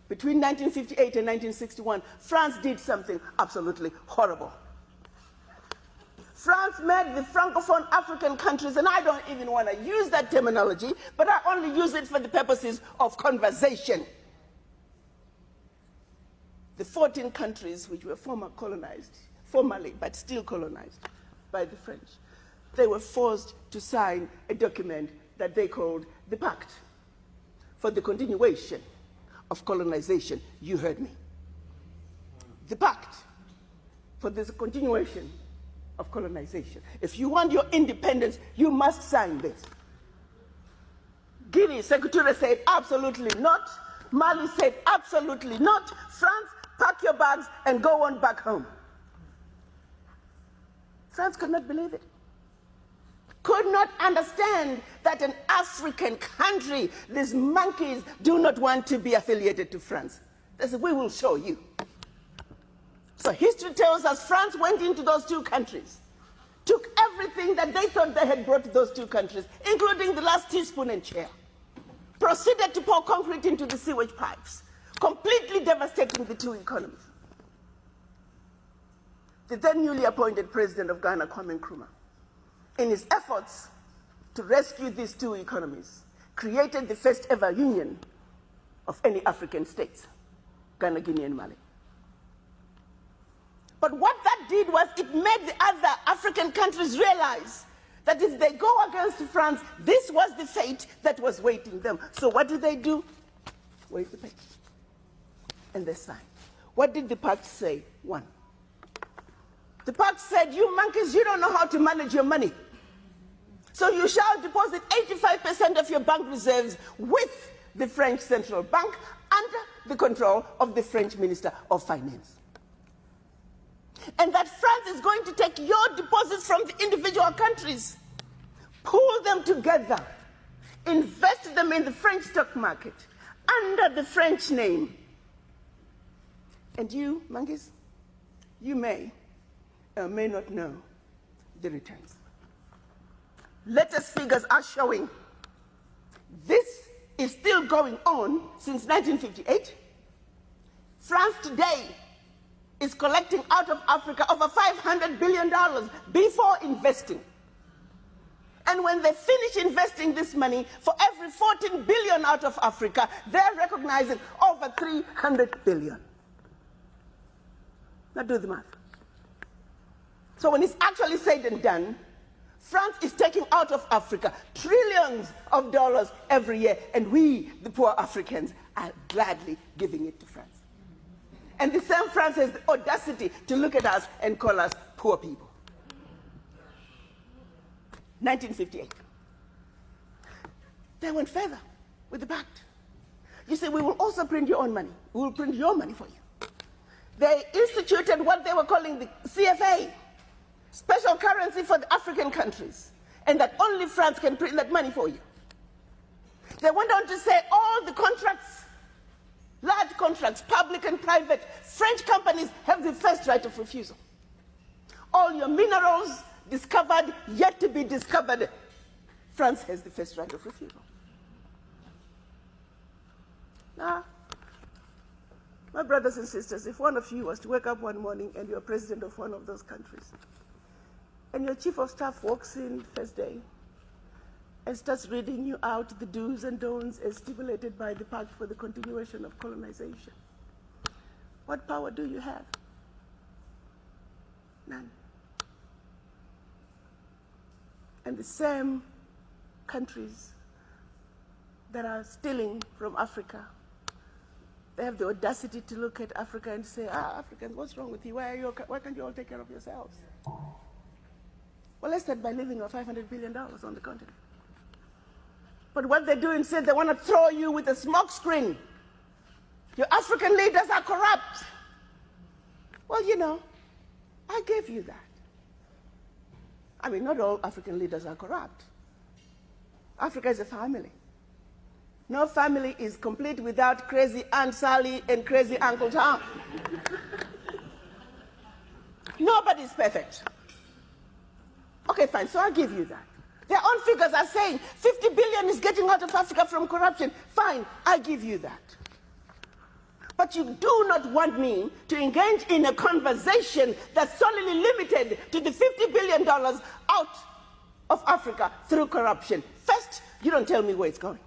between 1958 and 1961, France did something absolutely horrible. France made the Francophone African countries, and I don't even want to use that terminology, but I only use it for the purposes of conversation. The 14 countries which were formally, but still colonized by the French, they were forced to sign a document that they called the Pact for the Continuation of Colonization. You heard me. The Pact for the Continuation of Colonization. If you want your independence, you must sign this. Guinea, Secretary said absolutely not. Mali said absolutely not. France, pack your bags and go on back home. France could not believe it. Could not understand that an African country, these monkeys, do not want to be affiliated to France. They said, we will show you. So history tells us France went into those two countries, took everything that they thought they had brought to those two countries, including the last teaspoon and chair, proceeded to pour concrete into the sewage pipes, completely devastating the two economies. The then newly appointed president of Ghana, Kwame Nkrumah, in his efforts to rescue these two economies, created the first ever union of any African states, Ghana, Guinea, and Mali. But what that did was it made the other African countries realize that if they go against France, this was the fate that was waiting them. So what did they do? Wave the paper. And they signed. What did the Pact say? One. The Pact said, you monkeys, you don't know how to manage your money. So you shall deposit 85% of your bank reserves with the French Central Bank under the control of the French Minister of Finance. And that France is going to take your deposits from the individual countries, pool them together, invest them in the French stock market under the French name. And you, monkeys, you may or may not know the returns. Latest figures are showing this is still going on since 1958. France today is collecting out of Africa over $500 billion before investing. And when they finish investing this money, for every 14 billion out of Africa, they're recognizing over 300 billion. Now do the math. So when it's actually said and done, France is taking out of Africa trillions of dollars every year, and we, the poor Africans, are gladly giving it to France. And the same France has the audacity to look at us and call us poor people. 1958. They went further with the Pact. You see, we will also print your own money. We will print your money for you. They instituted what they were calling the CFA, special currency for the African countries, and that only France can print that money for you. They went on to say all the contracts, large contracts, public and private, French companies have the first right of refusal. All your minerals discovered, yet to be discovered, France has the first right of refusal. Now, my brothers and sisters, if one of you was to wake up one morning and you're president of one of those countries, and your chief of staff walks in first day and starts reading you out the do's and don'ts as stipulated by the Pact for the Continuation of Colonization, what power do you have? None. And the same countries that are stealing from Africa, they have the audacity to look at Africa and say, Africans, what's wrong with you? Why can't you all take care of yourselves? Well, let's start by leaving our $500 billion on the continent. But what they do instead, they want to throw you with a smoke screen. Your African leaders are corrupt. Well, you know, I gave you that. I mean, not all African leaders are corrupt. Africa is a family. No family is complete without crazy Aunt Sally and crazy Uncle Tom. Nobody's perfect. Okay, fine, so I'll give you that. Their own figures are saying 50 billion is getting out of Africa from corruption. Fine, I give you that. But you do not want me to engage in a conversation that's solely limited to the $50 billion out of Africa through corruption. First, you don't tell me where it's going.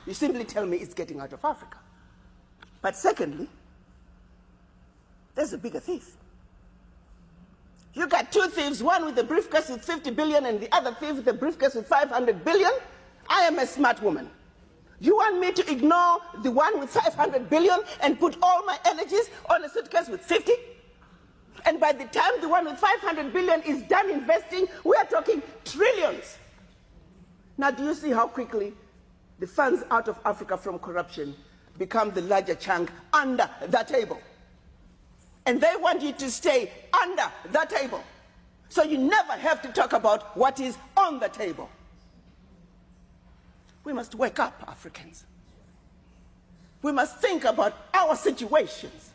You simply tell me it's getting out of Africa. But secondly, there's a bigger thief. You got two thieves, one with a briefcase with 50 billion and the other thief with a briefcase with 500 billion. I am a smart woman. You want me to ignore the one with 500 billion and put all my energies on a suitcase with 50? And by the time the one with 500 billion is done investing, we are talking trillions. Now, do you see how quickly the funds out of Africa from corruption become the larger chunk under the table? And they want you to stay under the table. So you never have to talk about what is on the table. We must wake up, Africans. We must think about our situations.